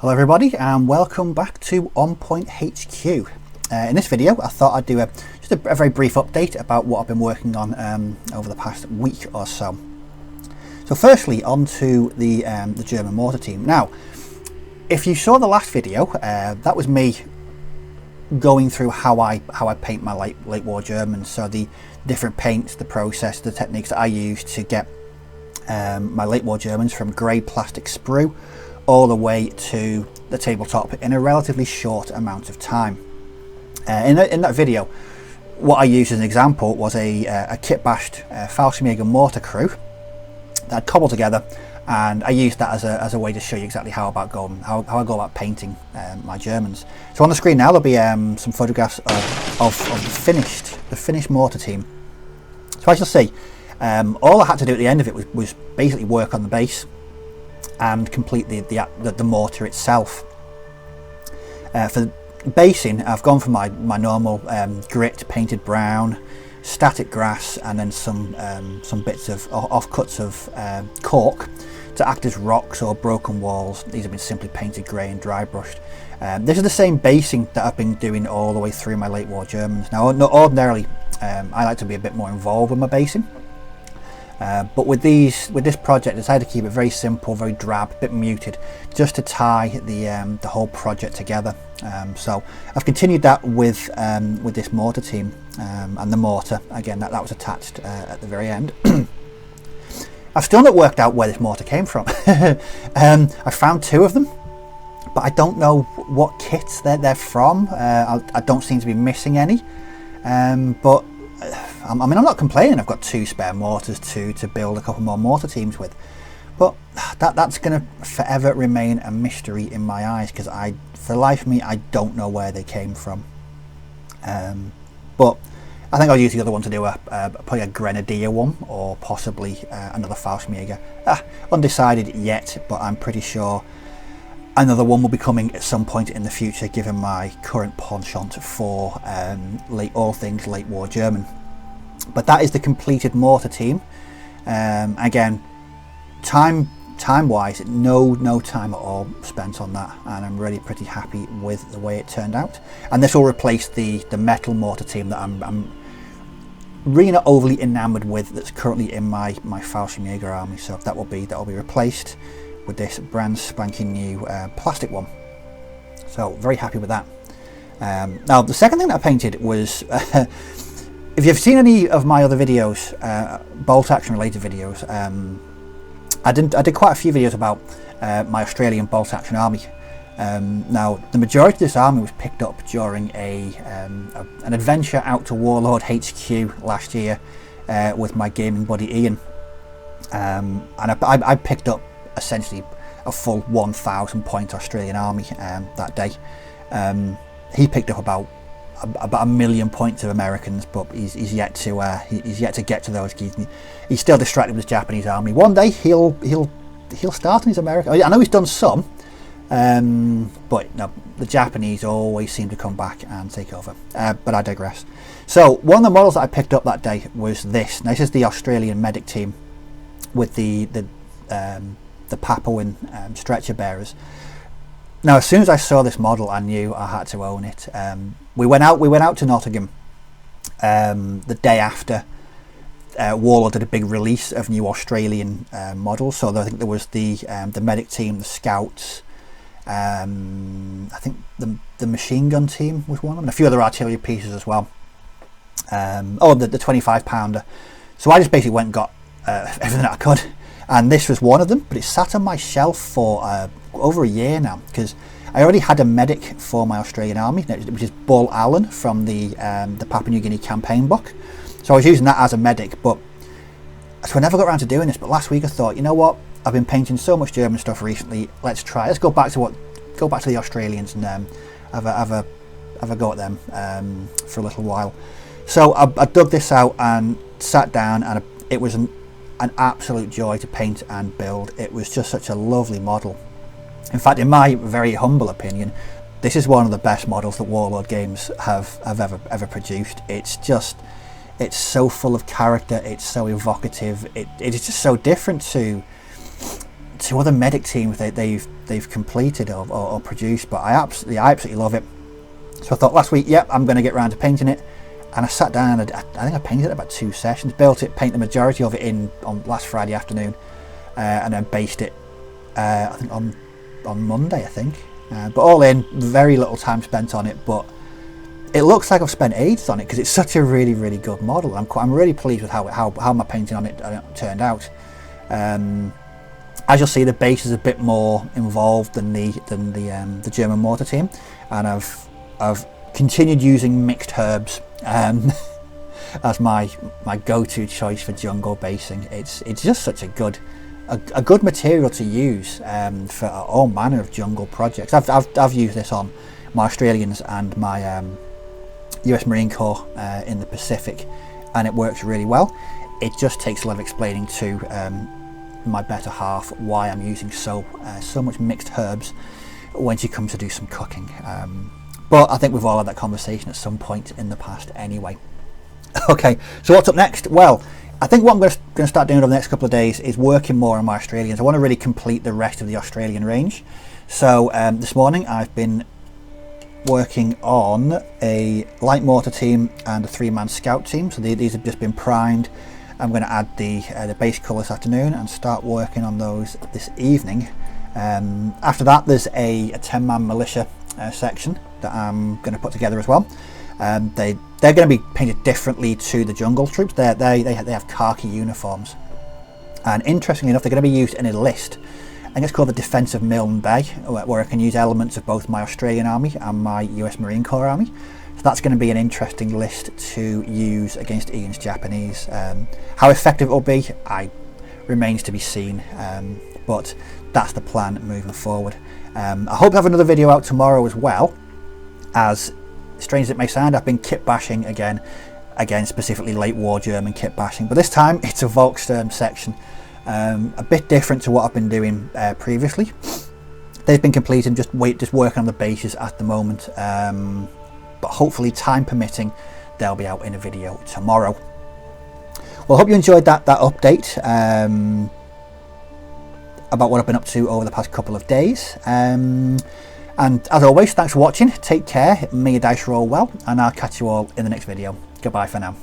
Hello everybody and welcome back to On Point HQ. In this video I thought I'd do just a very brief update about what I've been working on over the past week or so. So firstly onto the German mortar team. Now if you saw the last video, that was me going through how I paint my late war Germans. So the different paints, the process, the techniques that I use to get my late war Germans from grey plastic sprue all the way to the tabletop in a relatively short amount of time. In that video, what I used as an example was a kit-bashed Fallschirmjager mortar crew that I'd cobbled together, and I used that as a way to show you exactly how I go about painting my Germans. So on the screen now there'll be some photographs of the finished mortar team. So as you'll see, all I had to do at the end of it was basically work on the base and complete the mortar itself. For basing, I've gone for my normal grit painted brown, static grass, and then some bits of offcuts of cork to act as rocks or broken walls. These have been simply painted grey and dry brushed. This is the same basing that I've been doing all the way through my late war Germans. Now ordinarily I like to be a bit more involved with my basing. But with this project I decided to keep it very simple, very drab, a bit muted, just to tie the whole project together. So I've continued that with this mortar team, and the mortar again that was attached at the very end. I've still not worked out where this mortar came from. I found two of them, but I don't know what kits they're from. I don't seem to be missing any, but I mean, I'm not complaining. I've got two spare mortars to build a couple more mortar teams with, but that's going to forever remain a mystery in my eyes, because for the life of me, I don't know where they came from. But I think I'll use the other one to do probably a grenadier one, or possibly another Fallschirmjager. Undecided yet, but I'm pretty sure another one will be coming at some point in the future, given my current penchant for all things late war German. But that is the completed mortar team. Again, time wise, no time at all spent on that, and I'm really pretty happy with the way it turned out. And this will replace the metal mortar team that I'm really not overly enamoured with, that's currently in my Fallschirmjager army. So that will be replaced with this brand spanking new plastic one. So very happy with that. Now the second thing that I painted was if you've seen any of my other videos, bolt action related videos, I did quite a few videos about my Australian bolt action army. Now the majority of this army was picked up during an adventure out to Warlord HQ last year with my gaming buddy Ian, and I picked up essentially a full 1,000 point Australian army that day. He picked up about 1 million points of Americans, but he's yet to get to those. He's still distracted with his Japanese army. One day he'll start on his American. I know he's done some, but no, the Japanese always seem to come back and take over. But I digress. So one of the models that I picked up that day was this. Now this is the Australian medic team with the Papuan stretcher bearers. Now as soon as I saw this model, I knew I had to own it. We went out to Nottingham the day after Warlord did a big release of new Australian models. So I think there was the medic team, the scouts, I think the machine gun team was one of them, and a few other artillery pieces as well. The 25 pounder. So I just basically went and got everything that I could, and this was one of them. But it sat on my shelf for over a year now, because I already had a medic for my Australian army, which is Bull Allen from the Papua New Guinea campaign book. So I was using that as a medic, but so I never got around to doing this. But last week I thought, you know what, I've been painting so much German stuff recently, let's go back to the Australians and have a go at them for a little while. So I dug this out and sat down, and it was an absolute joy to paint and build. It was just such a lovely model. In fact, in my very humble opinion, this is one of the best models that Warlord Games have ever produced. It's so full of character, it's so evocative, it is just so different to 2 other medic teams they've completed or produced, but I absolutely love it. So I thought last week, yep, I'm going to get around to painting it, and I sat down and I think I painted it about 2 sessions, built it, paint the majority of it in on last Friday afternoon, and then based it I think on Monday, I think. But all in, very little time spent on it, but it looks like I've spent ages on it because it's such a really good model. I'm really pleased with how my painting on it turned out. As you'll see, the base is a bit more involved than the German mortar team, and I've continued using mixed herbs as my go-to choice for jungle basing. It's just such a good material to use for all manner of jungle projects. I've used this on my Australians and my US Marine Corps in the Pacific, and it works really well. It just takes a lot of explaining to my better half why I'm using so much mixed herbs when she comes to do some cooking. But I think we've all had that conversation at some point in the past anyway. Okay, so what's up next? Well, I think what I'm going to start doing over the next couple of days is working more on my Australians. I want to really complete the rest of the Australian range. So this morning I've been working on a light mortar team and a 3-man scout team. So these have just been primed. I'm going to add the base colour this afternoon and start working on those this evening. After that, there's a 10-man militia section that I'm going to put together as well. They're going to be painted differently to the jungle troops. They have khaki uniforms, and interestingly enough, they're going to be used in a list. I think it's called the Defensive Milne Bay, where I can use elements of both my Australian Army and my US Marine Corps Army. So that's going to be an interesting list to you against Ian's Japanese. How effective it will be, remains to be seen, but that's the plan moving forward. I hope to have another video out tomorrow as well. As strange as it may sound, I've been kit bashing again, specifically late war German kit bashing, but this time it's a Volkssturm section. A bit different to what I've been doing previously. They've been completed, just working on the bases at the moment, but hopefully, time permitting, they'll be out in a video tomorrow. Well, I hope you enjoyed that update about what I've been up to over the past couple of days. And as always, thanks for watching. Take care, may your dice roll well, and I'll catch you all in the next video. Goodbye for now.